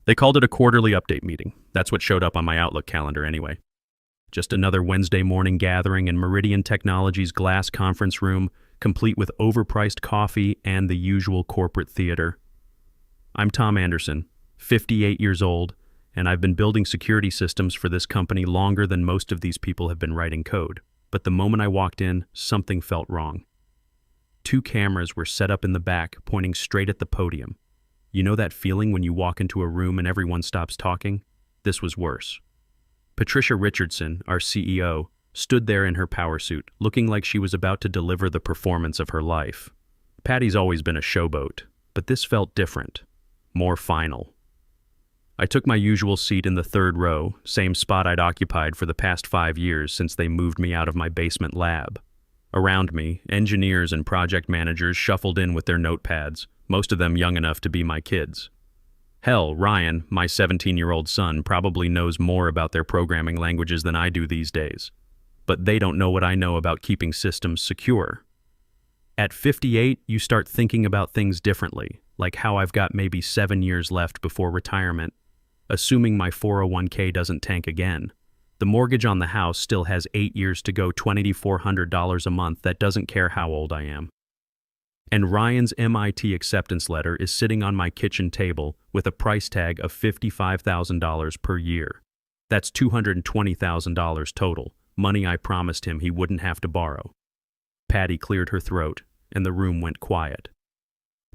They called it a quarterly update meeting. That's what showed up on my Outlook calendar anyway. Just another Wednesday morning gathering in Meridian Technologies' glass conference room, complete with overpriced coffee and the usual corporate theater. I'm Tom Anderson, 58 years old, and I've been building security systems for this company longer than most of these people have been writing code. But the moment I walked in, something felt wrong. 2 cameras were set up in the back, pointing straight at the podium. You know that feeling when you walk into a room and everyone stops talking? This was worse. Patricia Richardson, our CEO, stood there in her power suit, looking like she was about to deliver the performance of her life. Patty's always been a showboat, but this felt different, more final. I took my usual seat in the 3rd row, same spot I'd occupied for the past 5 years since they moved me out of my basement lab. Around me, engineers and project managers shuffled in with their notepads, most of them young enough to be my kids. Hell, Ryan, my 17-year-old son, probably knows more about their programming languages than I do these days. But they don't know what I know about keeping systems secure. At 58, you start thinking about things differently, like how I've got maybe 7 years left before retirement, assuming my 401k doesn't tank again. The mortgage on the house still has 8 years to go, $2,400 a month. That doesn't care how old I am. And Ryan's MIT acceptance letter is sitting on my kitchen table with a price tag of $55,000 per year. That's $220,000 total, money I promised him he wouldn't have to borrow. Patty cleared her throat, and the room went quiet.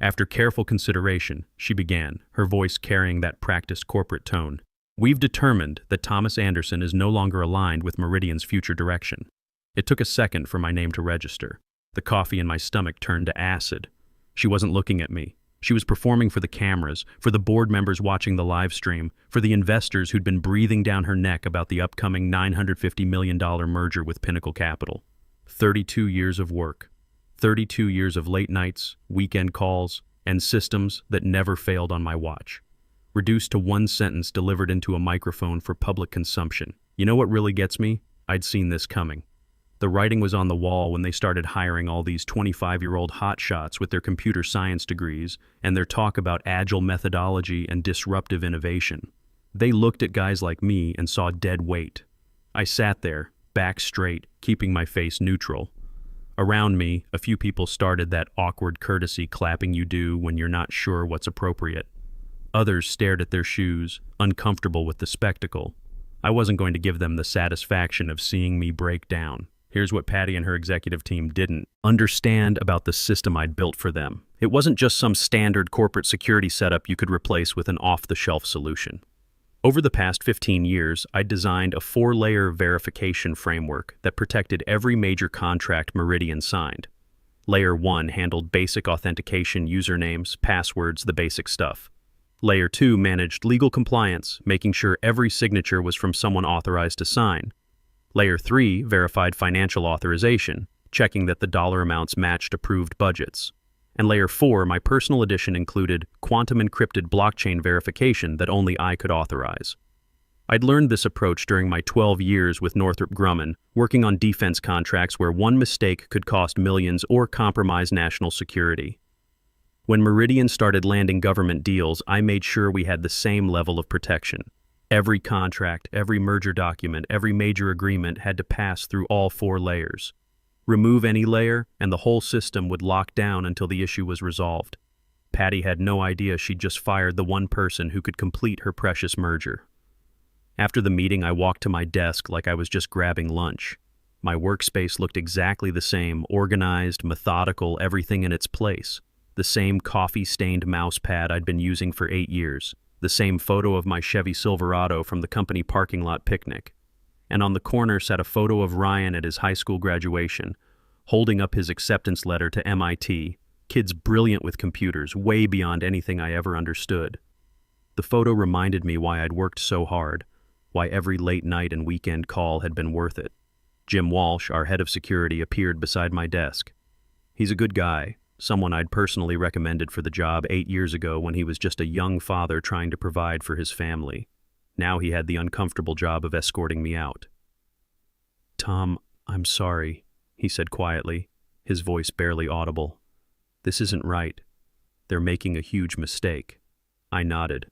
After careful consideration, she began, her voice carrying that practiced corporate tone. We've determined that Thomas Anderson is no longer aligned with Meridian's future direction. It took a second for my name to register. The coffee in my stomach turned to acid. She wasn't looking at me. She was performing for the cameras, for the board members watching the live stream, for the investors who'd been breathing down her neck about the upcoming $950 million merger with Pinnacle Capital. 32 years of work. 32 years of late nights, weekend calls, and systems that never failed on my watch. Reduced to one sentence delivered into a microphone for public consumption. You know what really gets me? I'd seen this coming. The writing was on the wall when they started hiring all these 25-year-old hotshots with their computer science degrees and their talk about agile methodology and disruptive innovation. They looked at guys like me and saw dead weight. I sat there, back straight, keeping my face neutral. Around me, a few people started that awkward courtesy clapping you do when you're not sure what's appropriate. Others stared at their shoes, uncomfortable with the spectacle. I wasn't going to give them the satisfaction of seeing me break down. Here's what Patty and her executive team didn't understand about the system I'd built for them. It wasn't just some standard corporate security setup you could replace with an off-the-shelf solution. Over the past 15 years, I designed a 4-layer verification framework that protected every major contract Meridian signed. Layer 1 handled basic authentication, usernames, passwords, the basic stuff. Layer 2 managed legal compliance, making sure every signature was from someone authorized to sign. Layer 3 verified financial authorization, checking that the dollar amounts matched approved budgets. And Layer 4, my personal edition, included quantum encrypted blockchain verification that only I could authorize. I'd learned this approach during my 12 years with Northrop Grumman, working on defense contracts where one mistake could cost millions or compromise national security. When Meridian started landing government deals, I made sure we had the same level of protection. Every contract, every merger document, every major agreement had to pass through all 4 layers. Remove any layer, and the whole system would lock down until the issue was resolved. Patty had no idea she'd just fired the one person who could complete her precious merger. After the meeting, I walked to my desk like I was just grabbing lunch. My workspace looked exactly the same, organized, methodical, everything in its place. The same coffee-stained mouse pad I'd been using for 8 years. The same photo of my Chevy Silverado from the company parking lot picnic. And on the corner sat a photo of Ryan at his high school graduation, holding up his acceptance letter to MIT, kids brilliant with computers, way beyond anything I ever understood. The photo reminded me why I'd worked so hard, why every late night and weekend call had been worth it. Jim Walsh, our head of security, appeared beside my desk. He's a good guy. Someone I'd personally recommended for the job 8 years ago when he was just a young father trying to provide for his family. Now he had the uncomfortable job of escorting me out. "Tom, I'm sorry," he said quietly, his voice barely audible. "This isn't right. They're making a huge mistake." I nodded.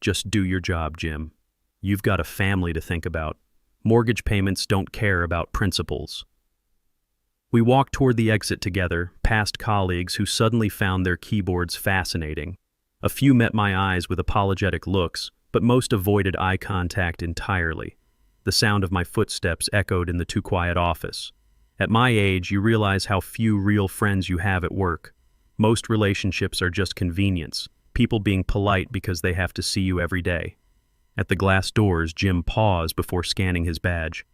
Just do your job, Jim. You've got a family to think about. Mortgage payments don't care about principals. We walked toward the exit together, past colleagues who suddenly found their keyboards fascinating. A few met my eyes with apologetic looks, but most avoided eye contact entirely. The sound of my footsteps echoed in the too-quiet office. At my age, you realize how few real friends you have at work. Most relationships are just convenience, people being polite because they have to see you every day. At the glass doors, Jim paused before scanning his badge.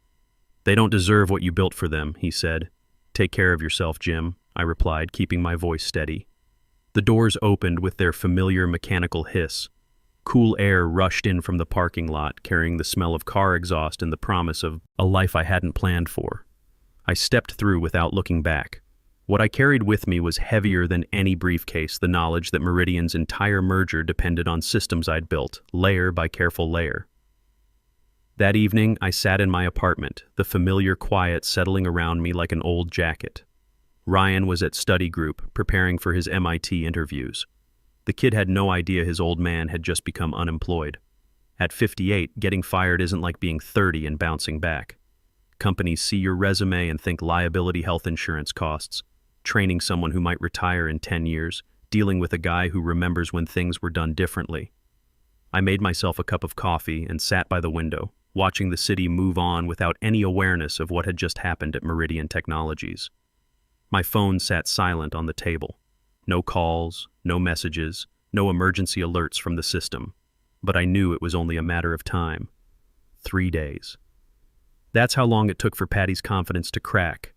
"They don't deserve what you built for them," he said. "Take care of yourself, Jim," I replied, keeping my voice steady. The doors opened with their familiar mechanical hiss. Cool air rushed in from the parking lot, carrying the smell of car exhaust and the promise of a life I hadn't planned for. I stepped through without looking back. What I carried with me was heavier than any briefcase, the knowledge that Meridian's entire merger depended on systems I'd built, layer by careful layer. That evening, I sat in my apartment, the familiar quiet settling around me like an old jacket. Ryan was at study group, preparing for his MIT interviews. The kid had no idea his old man had just become unemployed. At 58, getting fired isn't like being 30 and bouncing back. Companies see your resume and think liability health insurance costs, training someone who might retire in 10 years, dealing with a guy who remembers when things were done differently. I made myself a cup of coffee and sat by the window, watching the city move on without any awareness of what had just happened at Meridian Technologies. My phone sat silent on the table. No calls, no messages, no emergency alerts from the system. But I knew it was only a matter of time. 3 days. That's how long it took for Patty's confidence to crack.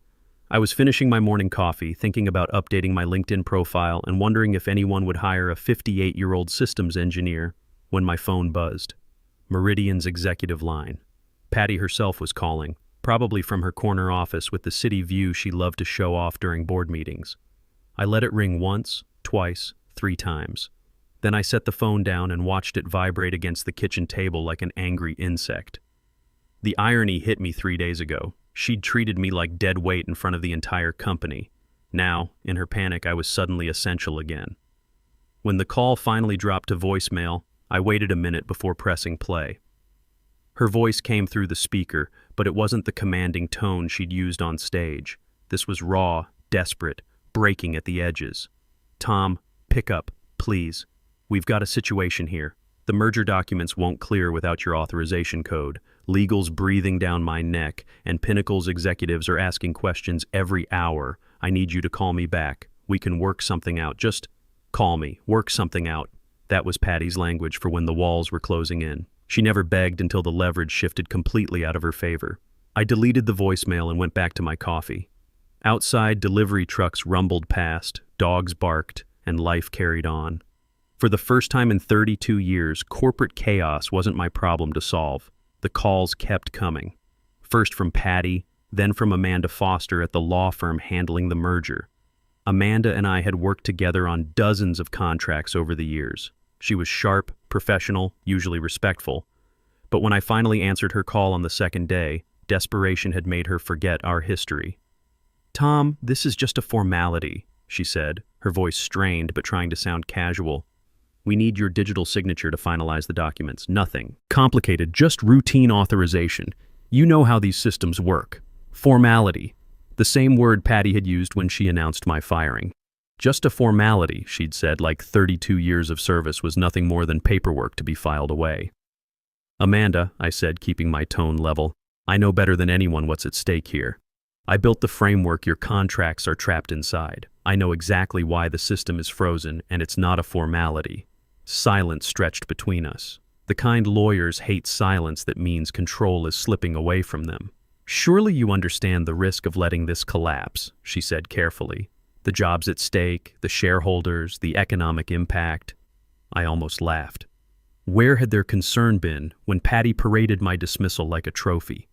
I was finishing my morning coffee, thinking about updating my LinkedIn profile and wondering if anyone would hire a 58-year-old systems engineer when my phone buzzed. Meridian's executive line. Patty herself was calling, probably from her corner office with the city view she loved to show off during board meetings. I let it ring once, twice, 3 times. Then I set the phone down and watched it vibrate against the kitchen table like an angry insect. The irony hit me 3 days ago. She'd treated me like dead weight in front of the entire company. Now, in her panic, I was suddenly essential again. When the call finally dropped to voicemail, I waited a minute before pressing play. Her voice came through the speaker, but it wasn't the commanding tone she'd used on stage. This was raw, desperate, breaking at the edges. "Tom, pick up, please. We've got a situation here. The merger documents won't clear without your authorization code. Legal's breathing down my neck, and Pinnacle's executives are asking questions every hour. I need you to call me back. We can work something out. Just call me. Work something out." That was Patty's language for when the walls were closing in. She never begged until the leverage shifted completely out of her favor. I deleted the voicemail and went back to my coffee. Outside, delivery trucks rumbled past, dogs barked, and life carried on. For the first time in 32 years, corporate chaos wasn't my problem to solve. The calls kept coming. First from Patty, then from Amanda Foster at the law firm handling the merger. Amanda and I had worked together on dozens of contracts over the years. She was sharp, professional, usually respectful. But when I finally answered her call on the second day, desperation had made her forget our history. "Tom, this is just a formality," she said, her voice strained but trying to sound casual. "We need your digital signature to finalize the documents. Nothing complicated, just routine authorization. You know how these systems work. Formality. The same word Patty had used when she announced my firing. Just a formality, she'd said, like 32 years of service was nothing more than paperwork to be filed away. "Amanda," I said, keeping my tone level, "I know better than anyone what's at stake here. I built the framework your contracts are trapped inside. I know exactly why the system is frozen, and it's not a formality." Silence stretched between us. The kind lawyers hate silence that means control is slipping away from them. "Surely you understand the risk of letting this collapse," she said carefully. "The jobs at stake, the shareholders, the economic impact." I almost laughed. Where had their concern been when Patty paraded my dismissal like a trophy?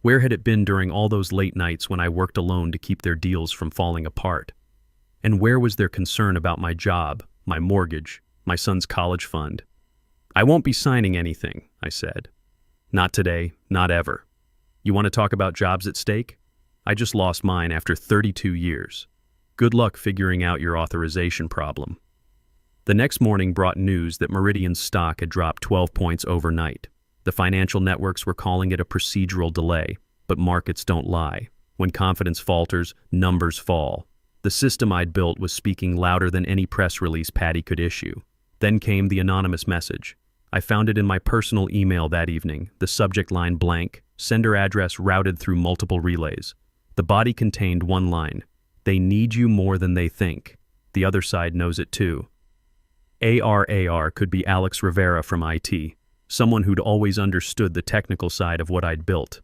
Where had it been during all those late nights when I worked alone to keep their deals from falling apart? And where was their concern about my job, my mortgage, my son's college fund? "I won't be signing anything," I said. "Not today, not ever. You want to talk about jobs at stake? I just lost mine after 32 years. Good luck figuring out your authorization problem." The next morning brought news that Meridian's stock had dropped 12 points overnight. The financial networks were calling it a procedural delay, but markets don't lie. When confidence falters, numbers fall. The system I'd built was speaking louder than any press release Patty could issue. Then came the anonymous message. I found it in my personal email that evening, the subject line blank, sender address routed through multiple relays. The body contained one line: "They need you more than they think. The other side knows it too." ARAR could be Alex Rivera from IT, someone who'd always understood the technical side of what I'd built.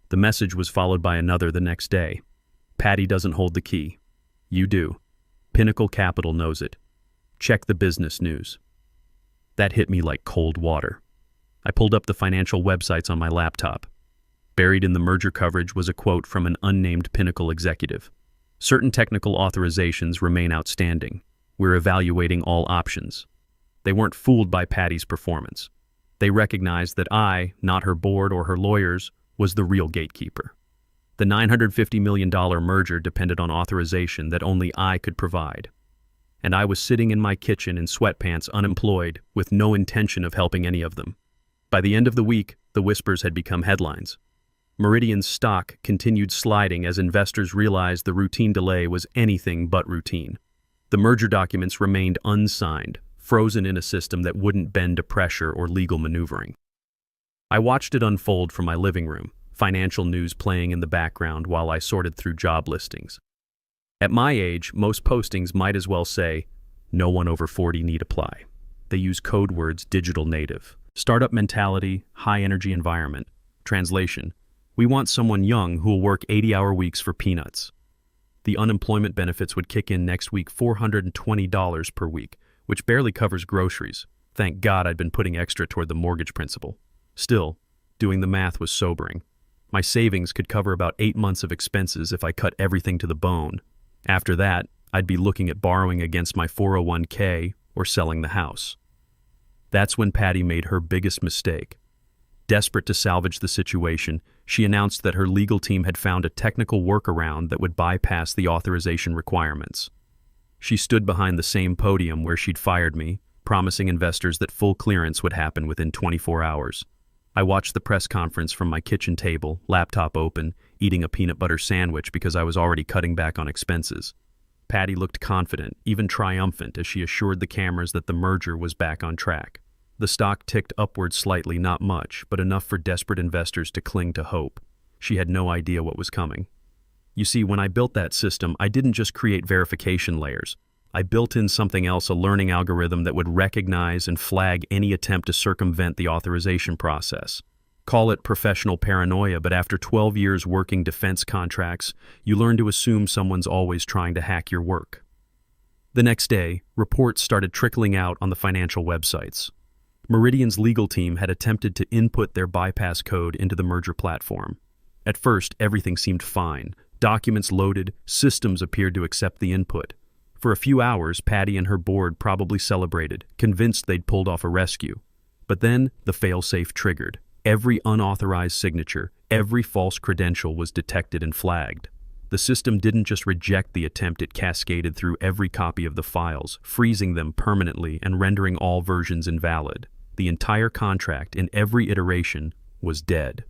The message was followed by another the next day. "Patty doesn't hold the key. You do. Pinnacle Capital knows it. Check the business news." That hit me like cold water. I pulled up the financial websites on my laptop. Buried in the merger coverage was a quote from an unnamed Pinnacle executive. "Certain technical authorizations remain outstanding. We're evaluating all options." They weren't fooled by Patty's performance. They recognized that I, not her board or her lawyers, was the real gatekeeper. The $950 million merger depended on authorization that only I could provide. And I was sitting in my kitchen in sweatpants, unemployed, with no intention of helping any of them. By the end of the week, the whispers had become headlines. Meridian's stock continued sliding as investors realized the routine delay was anything but routine. The merger documents remained unsigned, frozen in a system that wouldn't bend to pressure or legal maneuvering. I watched it unfold from my living room, financial news playing in the background while I sorted through job listings. At my age, most postings might as well say, "No one over 40 need apply." They use code words digital native, startup mentality, high energy environment. Translation: we want someone young who will work 80-hour weeks for peanuts. The unemployment benefits would kick in next week, $420 per week, which barely covers groceries. Thank God I'd been putting extra toward the mortgage principal. Still, doing the math was sobering. My savings could cover about 8 months of expenses if I cut everything to the bone. After that, I'd be looking at borrowing against my 401k or selling the house. That's when Patty made her biggest mistake. Desperate to salvage the situation, she announced that her legal team had found a technical workaround that would bypass the authorization requirements. She stood behind the same podium where she'd fired me, promising investors that full clearance would happen within 24 hours. I watched the press conference from my kitchen table, laptop open, eating a peanut butter sandwich because I was already cutting back on expenses. Patty looked confident, even triumphant, as she assured the cameras that the merger was back on track. The stock ticked upward slightly, not much, but enough for desperate investors to cling to hope. She had no idea what was coming. You see, when I built that system, I didn't just create verification layers. I built in something else, a learning algorithm that would recognize and flag any attempt to circumvent the authorization process. Call it professional paranoia, but after 12 years working defense contracts, you learn to assume someone's always trying to hack your work. The next day, reports started trickling out on the financial websites. Meridian's legal team had attempted to input their bypass code into the merger platform. At first, everything seemed fine. Documents loaded, systems appeared to accept the input. For a few hours, Patty and her board probably celebrated, convinced they'd pulled off a rescue. But then, the failsafe triggered. Every unauthorized signature, every false credential was detected and flagged. The system didn't just reject the attempt, it cascaded through every copy of the files, freezing them permanently and rendering all versions invalid. The entire contract, in every iteration, was dead.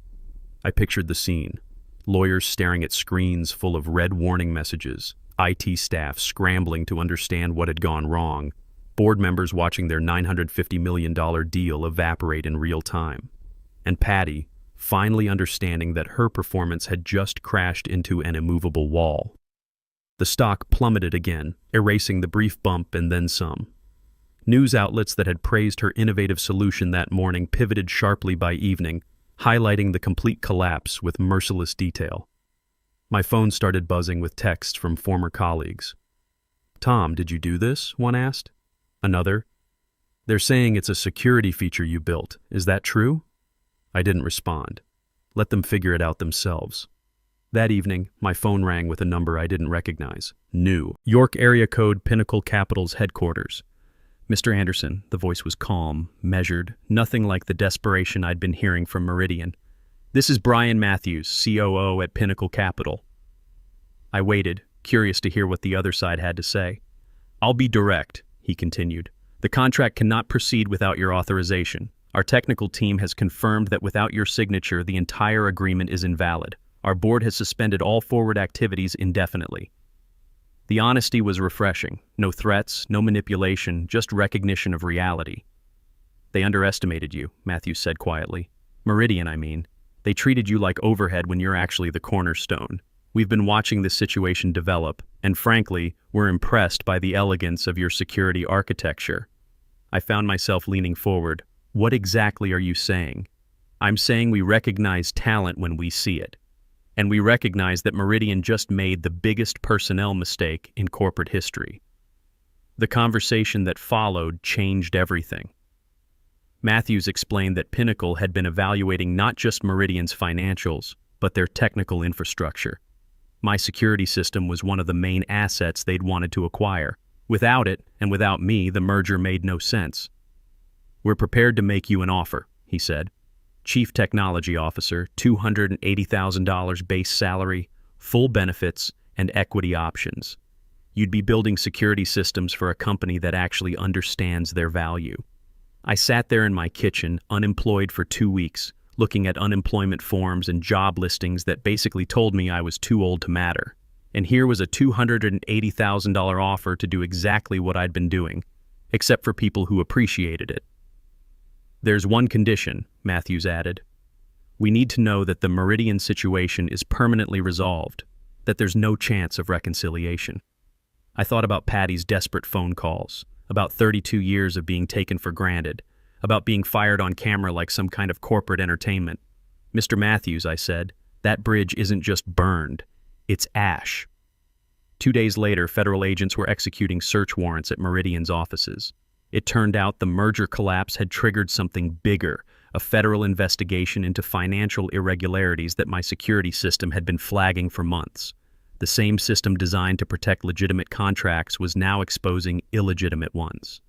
I pictured the scene. Lawyers staring at screens full of red warning messages, IT staff scrambling to understand what had gone wrong, board members watching their $950 million deal evaporate in real time, and Patty finally understanding that her performance had just crashed into an immovable wall. The stock plummeted again, erasing the brief bump and then some. News outlets that had praised her innovative solution that morning pivoted sharply by evening, highlighting the complete collapse with merciless detail. My phone started buzzing with texts from former colleagues. "Tom, did you do this?" one asked. Another, "They're saying it's a security feature you built. Is that true?" I didn't respond. Let them figure it out themselves. That evening, my phone rang with a number I didn't recognize. New. York area code, Pinnacle Capital's headquarters. "Mr. Anderson," the voice was calm, measured, nothing like the desperation I'd been hearing from Meridian. "This is Brian Matthews, COO at Pinnacle Capital." I waited, curious to hear what the other side had to say. "I'll be direct," he continued. The contract cannot proceed without your authorization. Our technical team has confirmed that without your signature, the entire agreement is invalid. Our board has suspended all forward activities indefinitely. The honesty was refreshing. No threats, no manipulation, just recognition of reality. They underestimated you, Matthews said quietly. Meridian, I mean. They treated you like overhead when you're actually the cornerstone. We've been watching this situation develop, and frankly, we're impressed by the elegance of your security architecture. I found myself leaning forward. What exactly are you saying? I'm saying we recognize talent when we see it. And we recognize that Meridian just made the biggest personnel mistake in corporate history. The conversation that followed changed everything. Matthews explained that Pinnacle had been evaluating not just Meridian's financials, but their technical infrastructure. My security system was one of the main assets they'd wanted to acquire. Without it, and without me, the merger made no sense. We're prepared to make you an offer, he said. Chief Technology Officer, $280,000 base salary, full benefits, and equity options. You'd be building security systems for a company that actually understands their value. I sat there in my kitchen, unemployed for 2 weeks, looking at unemployment forms and job listings that basically told me I was too old to matter. And here was a $280,000 offer to do exactly what I'd been doing, except for people who appreciated it. There's one condition, Matthews added. We need to know that the Meridian situation is permanently resolved, that there's no chance of reconciliation. I thought about Patty's desperate phone calls, about 32 years of being taken for granted, about being fired on camera like some kind of corporate entertainment. Mr. Matthews, I said, that bridge isn't just burned, it's ash. 2 days later, federal agents were executing search warrants at Meridian's offices. It turned out the merger collapse had triggered something bigger, a federal investigation into financial irregularities that my security system had been flagging for months. The same system designed to protect legitimate contracts was now exposing illegitimate ones.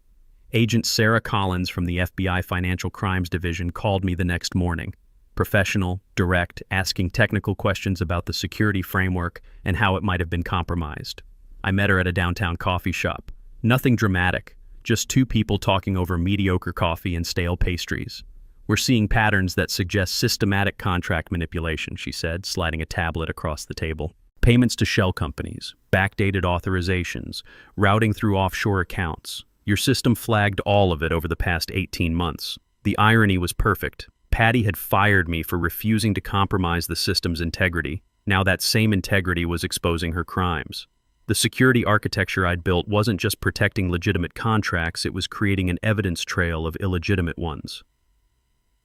Agent Sarah Collins from the FBI Financial Crimes Division called me the next morning. Professional, direct, asking technical questions about the security framework and how it might have been compromised. I met her at a downtown coffee shop. Nothing dramatic, just two people talking over mediocre coffee and stale pastries. We're seeing patterns that suggest systematic contract manipulation, she said, sliding a tablet across the table. Payments to shell companies, backdated authorizations, routing through offshore accounts. Your system flagged all of it over the past 18 months. The irony was perfect. Patty had fired me for refusing to compromise the system's integrity. Now that same integrity was exposing her crimes. The security architecture I'd built wasn't just protecting legitimate contracts, it was creating an evidence trail of illegitimate ones.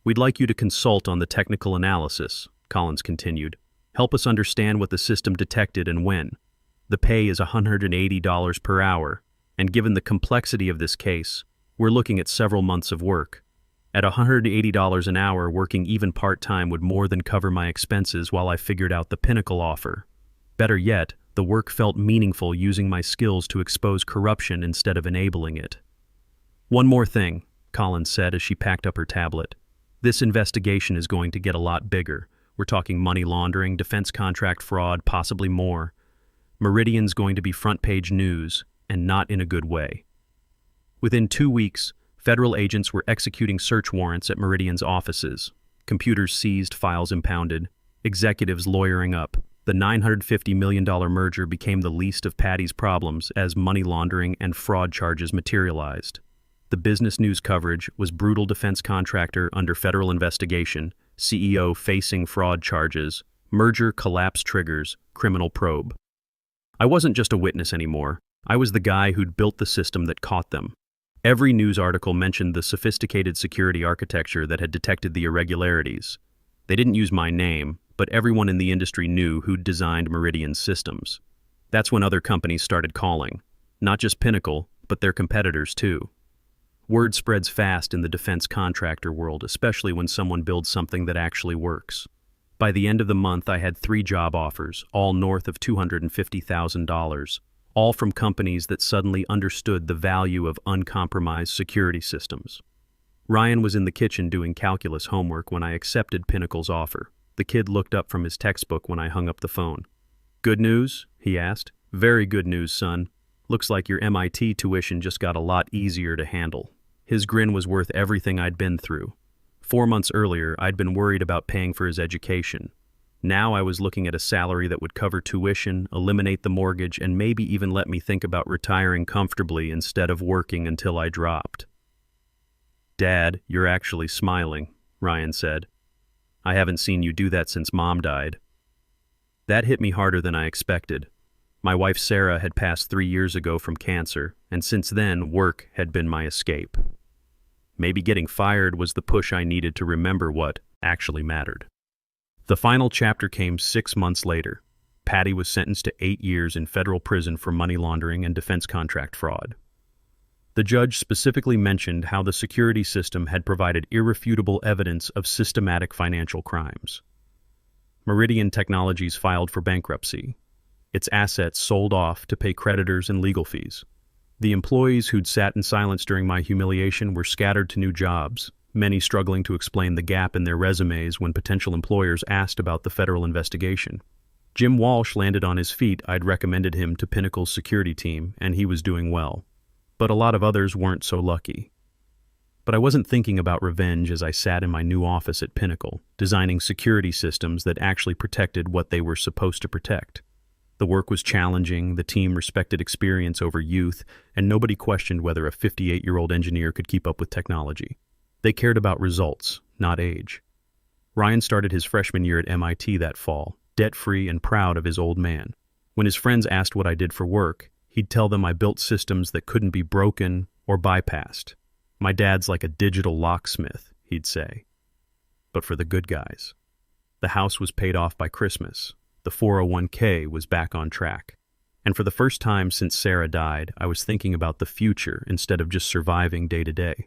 We'd like you to consult on the technical analysis, Collins continued. Help us understand what the system detected and when. The pay is $180 per hour, and given the complexity of this case, we're looking at several months of work. At $180 an hour, working even part-time would more than cover my expenses while I figured out the Pinnacle offer. Better yet, the work felt meaningful using my skills to expose corruption instead of enabling it. One more thing, Collins said as she packed up her tablet. This investigation is going to get a lot bigger. We're talking money laundering, defense contract fraud, possibly more. Meridian's going to be front-page news, and not in a good way. Within 2 weeks, federal agents were executing search warrants at Meridian's offices. Computers seized, files impounded, executives lawyering up. The $950 million merger became the least of Patty's problems as money laundering and fraud charges materialized. The business news coverage was brutal defense contractor under federal investigation, CEO facing fraud charges, merger collapse triggers, criminal probe. I wasn't just a witness anymore. I was the guy who'd built the system that caught them. Every news article mentioned the sophisticated security architecture that had detected the irregularities. They didn't use my name, but everyone in the industry knew who'd designed Meridian's systems. That's when other companies started calling. Not just Pinnacle, but their competitors too. Word spreads fast in the defense contractor world, especially when someone builds something that actually works. By the end of the month, I had 3 job offers, all north of $250,000, all from companies that suddenly understood the value of uncompromised security systems. Ryan was in the kitchen doing calculus homework when I accepted Pinnacle's offer. The kid looked up from his textbook when I hung up the phone. "Good news?" he asked. "Very good news, son. Looks like your MIT tuition just got a lot easier to handle." His grin was worth everything I'd been through. 4 months earlier, I'd been worried about paying for his education. Now I was looking at a salary that would cover tuition, eliminate the mortgage, and maybe even let me think about retiring comfortably instead of working until I dropped. "Dad, you're actually smiling," Ryan said. "I haven't seen you do that since Mom died." That hit me harder than I expected. My wife Sarah had passed 3 years ago from cancer, and since then, work had been my escape. Maybe getting fired was the push I needed to remember what actually mattered. The final chapter came 6 months later. Patty was sentenced to 8 years in federal prison for money laundering and defense contract fraud. The judge specifically mentioned how the security system had provided irrefutable evidence of systematic financial crimes. Meridian Technologies filed for bankruptcy. Its assets sold off to pay creditors and legal fees. The employees who'd sat in silence during my humiliation were scattered to new jobs, many struggling to explain the gap in their resumes when potential employers asked about the federal investigation. Jim Walsh landed on his feet. I'd recommended him to Pinnacle's security team, and he was doing well. But a lot of others weren't so lucky. But I wasn't thinking about revenge as I sat in my new office at Pinnacle, designing security systems that actually protected what they were supposed to protect. The work was challenging, the team respected experience over youth, and nobody questioned whether a 58-year-old engineer could keep up with technology. They cared about results, not age. Ryan started his freshman year at MIT that fall, debt-free and proud of his old man. When his friends asked what I did for work, he'd tell them I built systems that couldn't be broken or bypassed. "My dad's like a digital locksmith," he'd say. But for the good guys. The house was paid off by Christmas. The 401k was back on track. And for the first time since Sarah died, I was thinking about the future instead of just surviving day to day.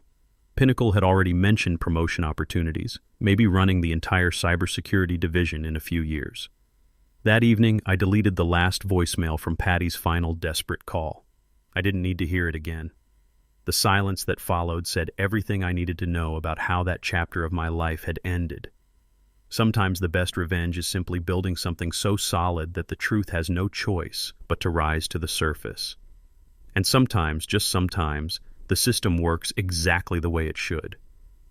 Pinnacle had already mentioned promotion opportunities, maybe running the entire cybersecurity division in a few years. That evening, I deleted the last voicemail from Patty's final desperate call. I didn't need to hear it again. The silence that followed said everything I needed to know about how that chapter of my life had ended. Sometimes the best revenge is simply building something so solid that the truth has no choice but to rise to the surface. And sometimes, just sometimes, the system works exactly the way it should.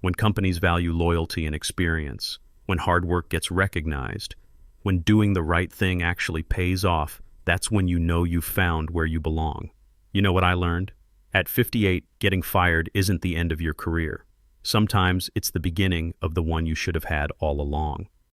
When companies value loyalty and experience, when hard work gets recognized, when doing the right thing actually pays off, that's when you know you've found where you belong. You know what I learned? At 58, getting fired isn't the end of your career. Sometimes it's the beginning of the one you should have had all along.